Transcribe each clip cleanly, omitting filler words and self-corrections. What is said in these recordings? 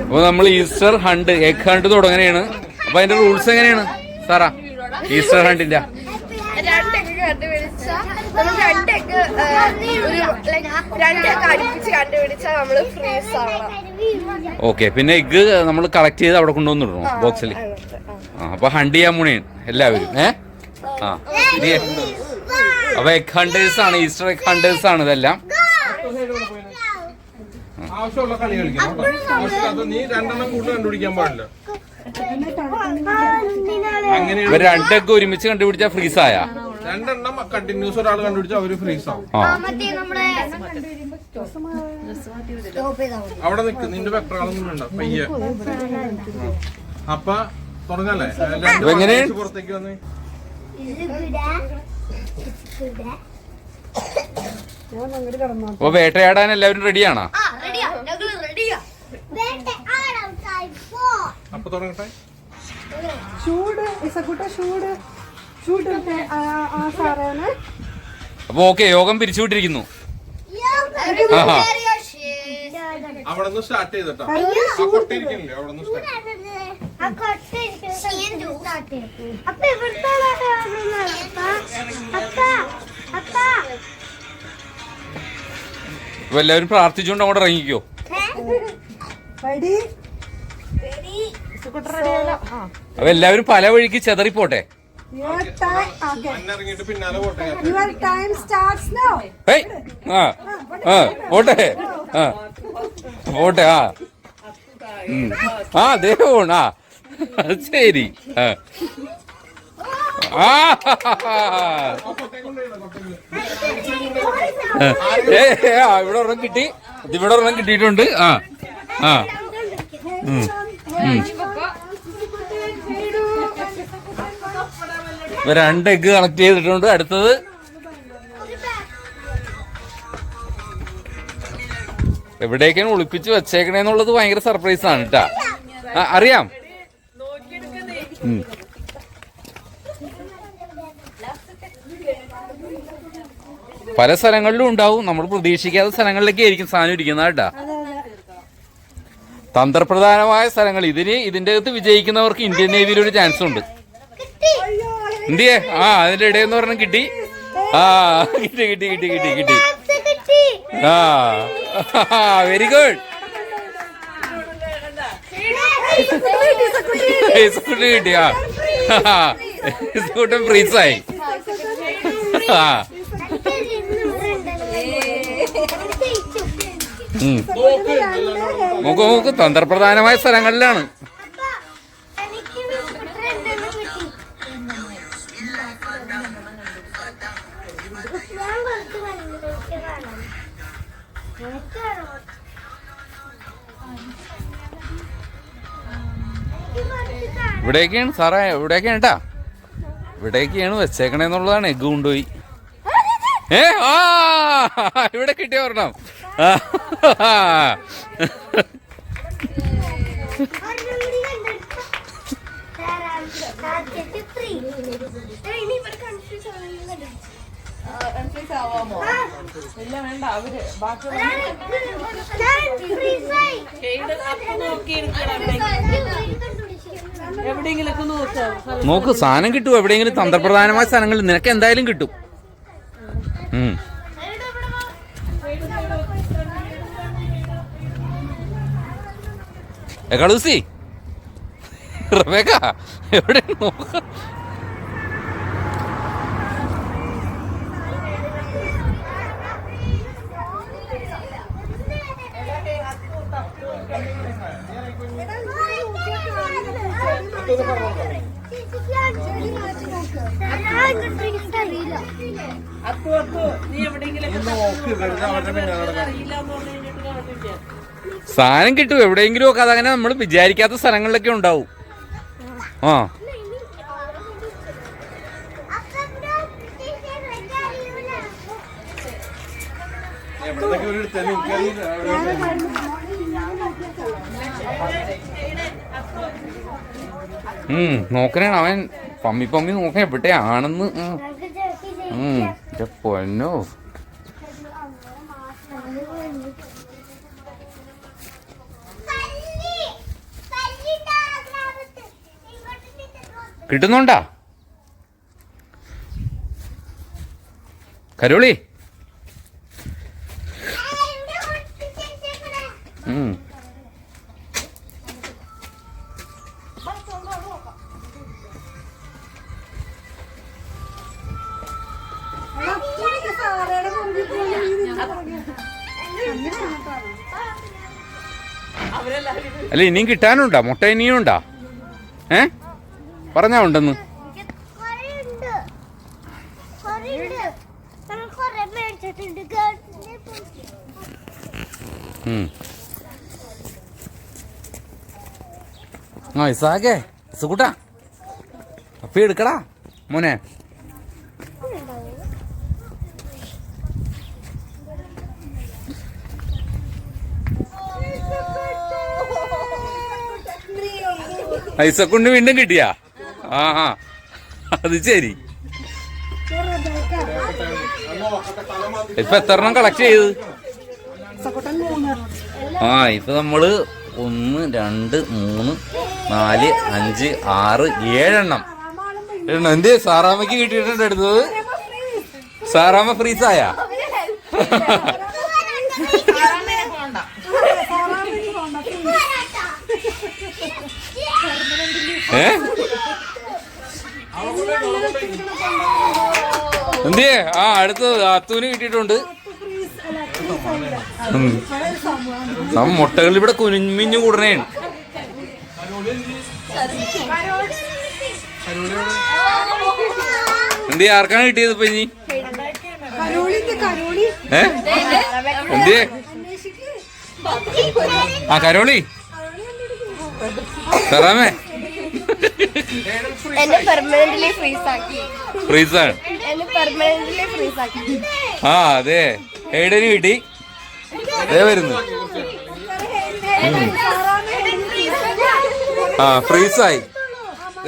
അപ്പൊ നമ്മൾ Easter hunt egg hunt തുടങ്ങനെയാണ്. അപ്പൊ അതിന്റെ റൂൾസ് എങ്ങനെയാണ് സാറാ ഈസ്റ്റർ ഹണ്ടിന്റെ? ഓക്കെ, പിന്നെ എഗ് നമ്മൾ കളക്ട് ചെയ്ത് അവിടെ കൊണ്ടുവന്നിടണോ ബോക്സിൽ? അപ്പൊ ഹണ്ട് ചെയ്യാൻ പോണേണ് എല്ലാവരും. അപ്പൊ എഗ് ഹണ്ടേഴ്സ് ആണ്, ഈസ്റ്റർ എഗ് ഹണ്ടേഴ്സ് ആണ് ഇതെല്ലാം. ആവശ്യമുള്ള കളി കളിക്കണം. നീ രണ്ടെണ്ണം കൂടുതൽ കണ്ടുപിടിക്കാൻ പാടില്ല. ഇവർ രണ്ടൊക്കെ ഒരുമിച്ച് കണ്ടുപിടിച്ചാ ഫ്രീസ് ആയ രണ്ടെണ്ണം കണ്ടിന്യൂസ് ഒരാൾ കണ്ടുപിടിച്ചാൽ അവര് ഫ്രീസ് ആവും. അവിടെ നിക്ക്, നിന്റെ വെപ്രാളൊന്നും വേണ്ട, പയ്യെ. അപ്പൊ തുടങ്ങല്ലേ? പുറത്തേക്ക് വന്നേ. അപ്പൊ വേട്ടയാടാൻ എല്ലാവരും റെഡിയാണോ? അപ്പൊ തുടങ്ങട്ടെ. അപ്പൊ ഓക്കെ, യോഗം പിരിച്ചുവിട്ടിരിക്കുന്നു. അവിടെ നിന്ന് സ്റ്റാർട്ട് ചെയ്തിട്ടാ കൊട്ടിരിക്കണില്ലേ? അവിടെ നിന്ന് അപ്പൊ എല്ലാവരും പ്രാർത്ഥിച്ചുകൊണ്ട് അങ്ങോട്ട് ഇറങ്ങിക്കോ. അപ്പൊ എല്ലാവരും പല വഴിക്ക് ചെതറിപ്പോട്ടെ. പിന്നാലെ പോട്ടെ. പോട്ടെ പോട്ടെ. ദേവോണ ശരി. ഇവിടെ ഒരെണ്ണം കിട്ടി, ഇതിവിടെ ഒരെണ്ണം കിട്ടിയിട്ടുണ്ട്. രണ്ട് എഗ് കണക്ട് ചെയ്തിട്ടുണ്ട്. അടുത്തത് എവിടേക്കാണ് ഒളിപ്പിച്ച് വെച്ചേക്കണേന്നുള്ളത് ഭയങ്കര സർപ്രൈസ് ആണ് കേട്ടാ. അറിയാം. പല സ്ഥലങ്ങളിലും ഉണ്ടാവും, നമ്മൾ പ്രതീക്ഷിക്കാത്ത സ്ഥലങ്ങളിലൊക്കെ ആയിരിക്കും സാധനം ഇരിക്കുന്നത് കേട്ടാ. തന്ത്രപ്രധാനമായ സ്ഥലങ്ങൾ. ഇതിന്റെ അകത്ത് വിജയിക്കുന്നവർക്ക് ഇന്ത്യൻ നേവിയിൽ ഒരു ചാൻസ് ഉണ്ട്. ഇന്ത്യയെ അതിന്റെ ഇടയെന്ന് പറഞ്ഞ കിട്ടി. കിട്ടി കിട്ടി കിട്ടി കിട്ടി കിട്ടി. Very good. കിട്ടി. കൂട്ടം ഫ്രീസായി. നോക്ക് നോക്ക്, തന്ത്രപ്രധാനമായ സ്ഥലങ്ങളിലാണ്. ഇവിടേക്കാണ് സാറേ, ഇവിടേക്കാണ് കേട്ടാ, ഇവിടേക്കാണ് വെച്ചേക്കണേന്നുള്ളതാണ്. എഗ് കൊണ്ടുപോയി. ഇവിടെ കിട്ടിയ ഒരെണ്ണം. നോക്ക്, സാധനം കിട്ടും എവിടെയെങ്കിലും. തന്ത്രപ്രധാനമായ സ്ഥലങ്ങളിൽ നിനക്ക് എന്തായാലും കിട്ടും. കളൂസി റബേക്ക എവിടെ നോക്ക. സാധനം കിട്ടും എവിടെയെങ്കിലും ഒക്കെ. അതങ്ങനെ നമ്മൾ വിചാരിക്കാത്ത സ്ഥലങ്ങളിലൊക്കെ ഉണ്ടാവും. നോക്കണേ അവൻ പമ്മി പമ്മി നോക്കാൻ എവിടെയാണെന്ന്. പൊന്നോ, കിട്ടുന്നുണ്ടാ കരോളി? അല്ല ഇനിയും കിട്ടാനുണ്ടാ? മുട്ട ഇനിയും ഉണ്ടാ? പറഞ്ഞാ ഉണ്ടെന്ന്. ആ ഇസാകെ സുകൂട്ടാ അപ്പി എടുക്കടാ മോനെ. ഐസക്കൊണ്ട് വീണ്ടും കിട്ടിയാ? ആ അത് ശരി. ഇപ്പൊ എത്ര എണ്ണം കളക്ട് ചെയ്ത്? ഇപ്പൊ നമ്മള് 1 2 3 4 5 6 7 എണ്ണം. എന്ത് സാറാമ്മക്ക് കിട്ടിയിട്ടുണ്ട് എടുത്തത്? സാറാമ്മ ഫ്രീസായ? എന്തിയേ? അടുത്ത് അത്തൂന് കിട്ടിയിട്ടുണ്ട്. മുട്ടകൾ ഇവിടെ കുനിഞ്ഞു കൂടണേണ്. എന്ത് ആർക്കാണ് കിട്ടിയത് ഇപ്പൊ ഇനി? എന്തിയേ? കരോളി സാറാമേ ഫ്രീസാണ്. അതെ എയ്ഡന് കിട്ടി. അതേ വരുന്നു. ഫ്രീസായി.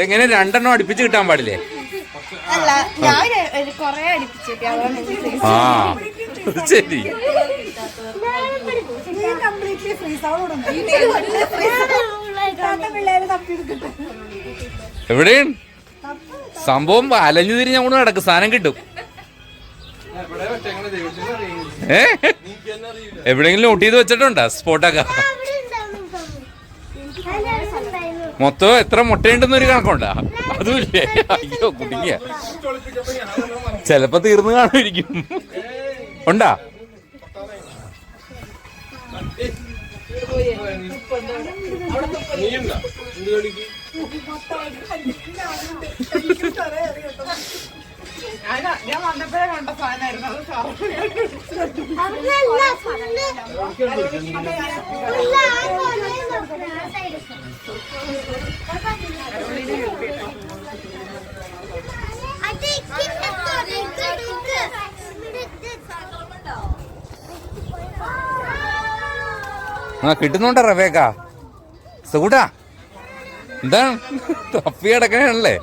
എങ്ങനെ 2 എണ്ണം അടുപ്പിച്ച് കിട്ടാൻ പാടില്ലേ? ശരി. എവിടെയാണ് സംഭവം? അലഞ്ഞു തിരിഞ്ഞ് അങ്ങോട്ട് നടക്കും, സാധനം കിട്ടും. എവിടെയെങ്കിലും നോട്ട് ചെയ്ത് വെച്ചിട്ടുണ്ടോ സ്പോട്ടൊക്കെ? മൊത്തം എത്ര മുട്ടയുണ്ടെന്നൊരു കണക്കുണ്ടാ? അതുമില്ലേ? അയ്യോ കുടുങ്ങിയ. ചെലപ്പോ തീർന്നു കാണുമായിരിക്കും. ഉണ്ടാ? ഞാൻ വന്നപ്പോഴേ കണ്ട സാധനമായിരുന്നു കിട്ടുന്നുണ്ടോ റവേക്ക? സുകൂട്ടാ എന്താണ് തപ്പി അടക്കണേ?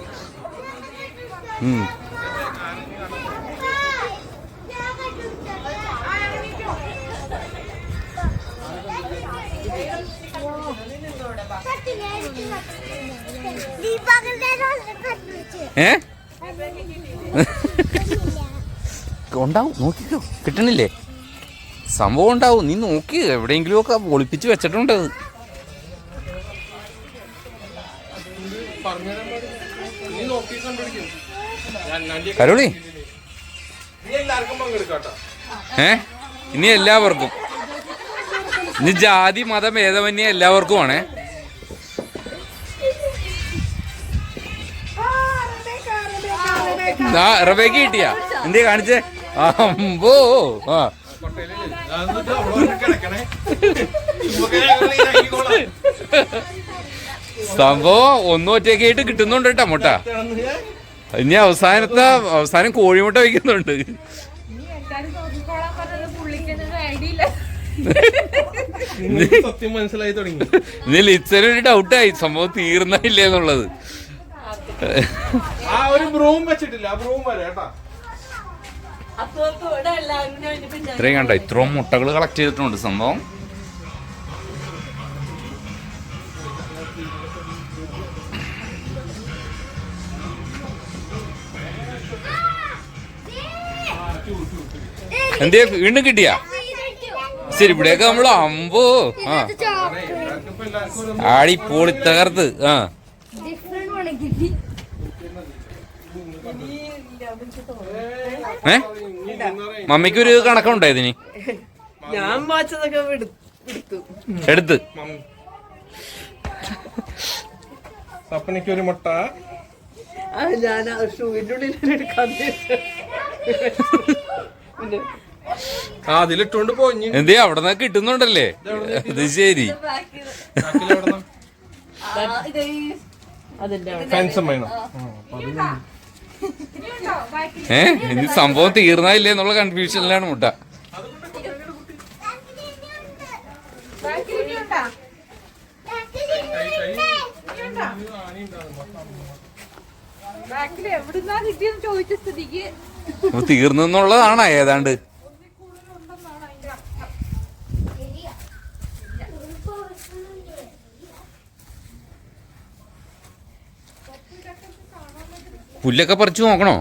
ഉണ്ടാവും, നോക്കിക്കോ. കിട്ടണില്ലേ? സംഭവം ഉണ്ടാവും, നീ നോക്കി. എവിടെയെങ്കിലും ഒക്കെ ഒളിപ്പിച്ച് വെച്ചിട്ടുണ്ട്. കരോളി ഇനി എല്ലാവർക്കും, ഇനി ജാതി മതം ഭേദമന്യേ എല്ലാവർക്കും ആണേ. റബേക്ക് കിട്ടിയാ? എന്തേ കാണിച്ചേ? അമ്പോ. സംഭവം ഒന്നും ഒറ്റയ്ക്കായിട്ട് കിട്ടുന്നുണ്ട് കേട്ടോ മുട്ട. ഇനി അവസാനം കോഴിമുട്ട വയ്ക്കുന്നുണ്ട്. സത്യം മനസ്സിലായി തുടങ്ങി. ഇനി ലിച്ചനൊരു ഡൗട്ടായി സംഭവം തീർന്നില്ലേ എന്നുള്ളത്. ഇത്രയും കണ്ട, ഇത്രയും മുട്ടകൾ കളക്ട് ചെയ്തിട്ടുണ്ട് സംഭവം. എന്തേ വീണ്ടും കിട്ടിയാ? ശരി, ഇവിടെയൊക്കെ നമ്മള് അമ്പോ ആ ആടി പോളി തകർത്ത്. ആ മമ്മിക്കൊരു കണക്കുണ്ടോ ഇതിന്? ഞാൻ വായിച്ചതൊക്കെ എടുത്ത് സപ്പനയ്ക്ക് ഒരു മുട്ട. ഞാൻ ഷൂവിന്റെ ഉള്ളിൽ എടുക്കാൻ അതിലിട്ടോണ്ട് പോയി. എന്തേ അവിടെ നിന്ന് കിട്ടുന്നുണ്ടല്ലേ? അത് ശരി. ഇനി സംഭവം തീർന്നില്ലേ എന്നുള്ള കൺഫ്യൂഷനിലാണ് മുട്ട. എവിടുന്നാ കിട്ടിയെന്ന് ചോദിച്ച സ്ഥിതിക്ക് തീർന്നെന്നുള്ളതാണ് ഏതാണ്ട്. പുല്ലൊക്കെ പറിച്ചു നോക്കണോ?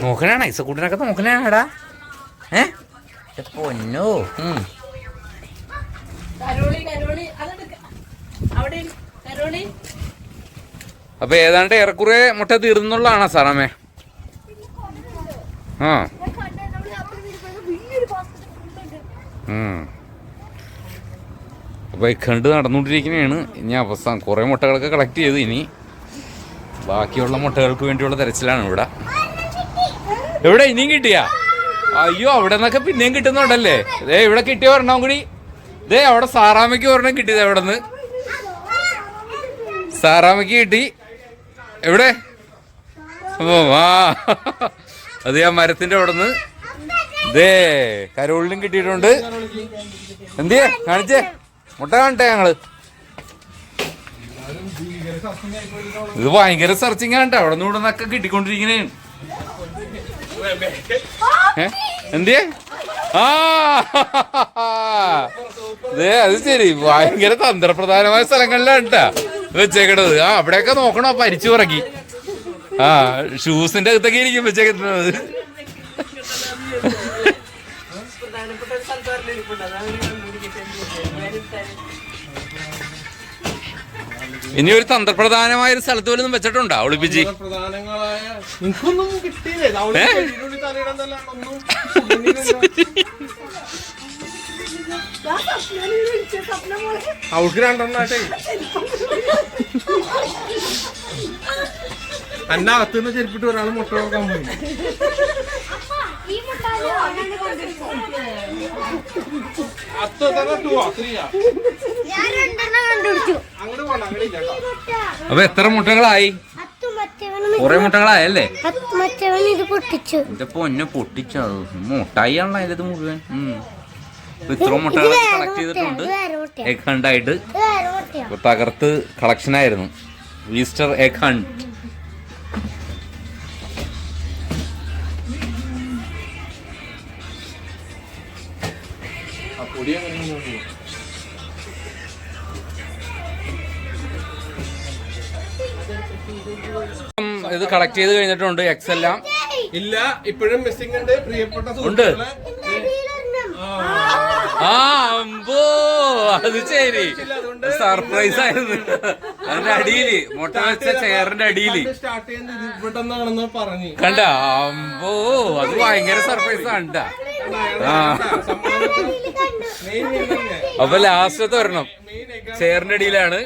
നോക്കണാണ് ഐസക്കൂട്ടിനൊക്കെ നോക്കണാടാ. പൊന്നോ. അപ്പൊ ഏതാണ്ട് ഏറെക്കുറെ മുട്ട തീർന്നുള്ളതാണോ സാറാമേ? ആ അപ്പൊ കണ്ട് നടന്നുകൊണ്ടിരിക്കുന്നതാണ്. ഇനി അവസാനം കുറെ മുട്ടകളൊക്കെ കളക്ട് ചെയ്ത് ഇനി ബാക്കിയുള്ള മുട്ടകൾക്ക് വേണ്ടിയുള്ള തെരച്ചിലാണ് ഇവിടെ. എവിടെ ഇനിയും കിട്ടിയാ? അയ്യോ, അവിടെ നിന്നൊക്കെ പിന്നെയും കിട്ടുന്നുണ്ടല്ലേ? ദേ ഇവിടെ കിട്ടിയ ഒരെണ്ണം കൂടി. ദേ അവിടെ സാറാമയ്ക്ക് ഒരെണ്ണം കിട്ടിയത്. എവിടെ നിന്ന്? സാറാമയ്ക്ക് കിട്ടി. എവിടെ? ആ അത് ആ മരത്തിന്റെ അവിടെ നിന്ന്. ദേ കരോളിനും കിട്ടിയിട്ടുണ്ട്. എന്തിയെ കാണിച്ചേ? മുട്ട കാണട്ടെ ഞങ്ങള്. ഇത് ഭയങ്കര സെർച്ചിങ് ആണ്. അവിടെ നിന്ന് ഇവിടെ നിന്നൊക്കെ കിട്ടിക്കൊണ്ടിരിക്കുന്നേ. എന്തിയെ? ആ അത് ശരി. ഭയങ്കര തന്ത്രപ്രധാനമായ സ്ഥലങ്ങളിലാണ് കേട്ടാ വെച്ചേക്കണത്. ആ അവിടെയൊക്കെ നോക്കണോ? പരിച്ചു പറക്കി. ആ ഷൂസിന്റെ അകത്തൊക്കെ ഇരിക്കും വെച്ചേക്കുന്നത്. ഇനി ഒരു തന്ത്രപ്രധാനമായ ഒരു സ്ഥലത്ത് പോലും വെച്ചിട്ടുണ്ടോ ഒളിപ്പിച്ച്? അവൾക്ക് രണ്ടെണ്ണാട്ടെ. എന്നെ അകത്തുനിന്ന് ചെരുപ്പിട്ട് ഒരാൾ മുട്ട നോക്കാൻ പോയി. അപ്പൊ എത്ര മുട്ടകളായി? കൊറേ മുട്ടകളായല്ലേ? എന്റെ പൊന്നെ പൊട്ടിച്ചോ. മുട്ടായി ആണല്ലോ അതിലത് മുഴുവൻ. ഇത്ര മുട്ടകളൊക്കെ കളക്ട് ചെയ്തിട്ടുണ്ട് എഗ് ഹണ്ടായിട്ട്. തകർത്ത് കളക്ഷനായിരുന്നു. Easter egg hunt. ഇത് കളക്ട് ചെയ്ത് കഴിഞ്ഞിട്ടുണ്ട്. എക്സ് എല്ലാം ഇല്ല, ഇപ്പോഴും മിസ്സിംഗ് ഉണ്ട്. പ്രിയപ്പെട്ട ഉണ്ട്. ആ അമ്പോ അത് ശരി. സർപ്രൈസ് ആയിരുന്നു. അതിന്റെ അടിയില് മുട്ട വെച്ച ചെയറിന്റെ അടിയില് സ്റ്റാർട്ട് ചെയ്യുന്നത് ഇവിടെന്നാണെന്ന് പറഞ്ഞു. കണ്ട അമ്പോ അത് ഭയങ്കര സർപ്രൈസ് കണ്ട. ആ അപ്പൊ ലാസ്റ്റത്തെ ഒരെണ്ണം ചെയറിന്റെ അടിയിലാണ്.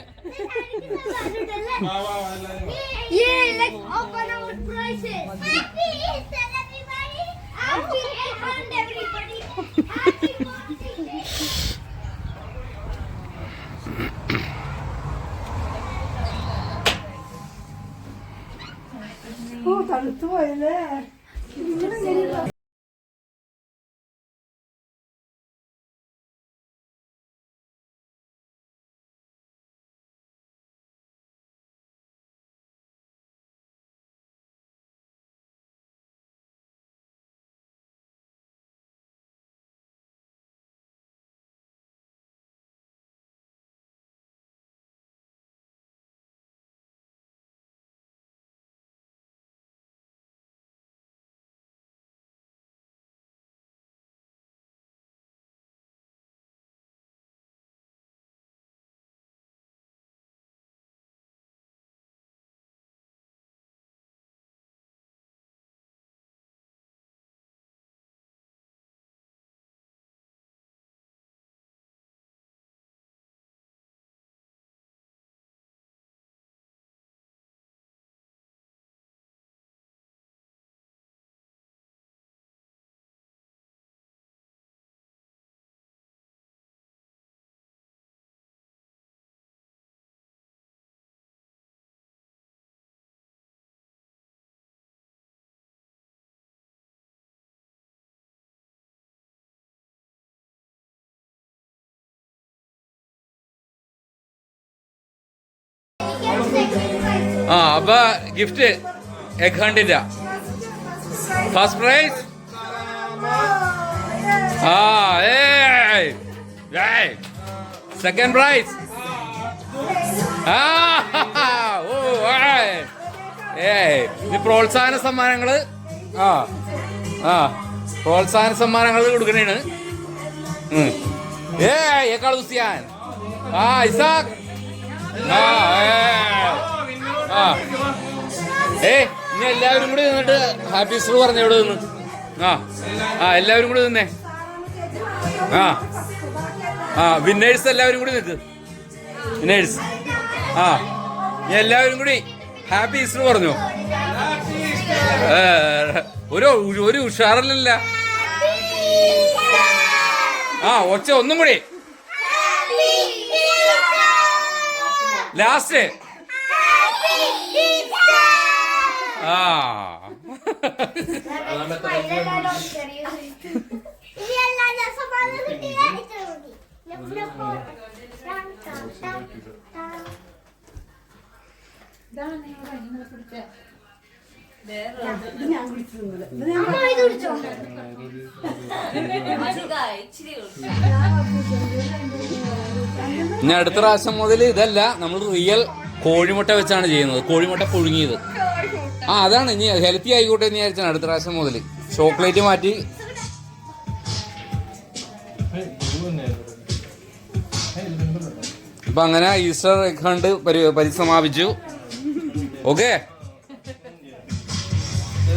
Yeah, let's open our prizes. Happy Easter, everybody! Happy Easter, everybody! Happy birthday! Oh, tanto bene! ആ അപ്പൊ ഗിഫ്റ്റ് എഗ് ഹണ്ടിന്റെ ഫസ്റ്റ് പ്രൈസ്. ആ സെക്കൻഡ് പ്രൈസ്. ഇത് പ്രോത്സാഹന സമ്മാനങ്ങള്. പ്രോത്സാഹന സമ്മാനങ്ങൾ കൊടുക്കണേണ്. ഊസിയാൻ ഇസാഖ്. ഇനി എല്ലാവരും കൂടി നിന്നിട്ട് ഹാപ്പി ഈസ്റ്റർ പറഞ്ഞു ഇവിടെ നിന്ന്. എല്ലാവരും കൂടി നിന്നേ. വിന്നേഴ്സ് എല്ലാവരും കൂടി നിൽക്ക്. വിന്നേഴ്സ് ഇനി എല്ലാവരും കൂടി ഹാപ്പി ഈസ്റ്റർ പറഞ്ഞു. ഒരു ഉഷാറല്ല. ഒച്ച ഒന്നും കൂടി ലാസ്റ്റ്. ഇനി അടുത്ത പ്രാവശ്യം മുതൽ ഇതല്ല, നമ്മൾ റിയൽ കോഴിമുട്ട വെച്ചാണ് ചെയ്യുന്നത്. കോഴിമുട്ട പുഴുങ്ങിയത്. അതാണ് ഇനി ഹെൽത്തി ആയിക്കോട്ടെ എന്ന് വിചാരിച്ചാണ് അടുത്ത പ്രാവശ്യം മുതൽ ചോക്ലേറ്റ് മാറ്റി. അപ്പൊ അങ്ങനെ ഈസ്റ്റർ എഗ് ഹണ്ട് പരിസമാപിച്ചു. ഓക്കെ.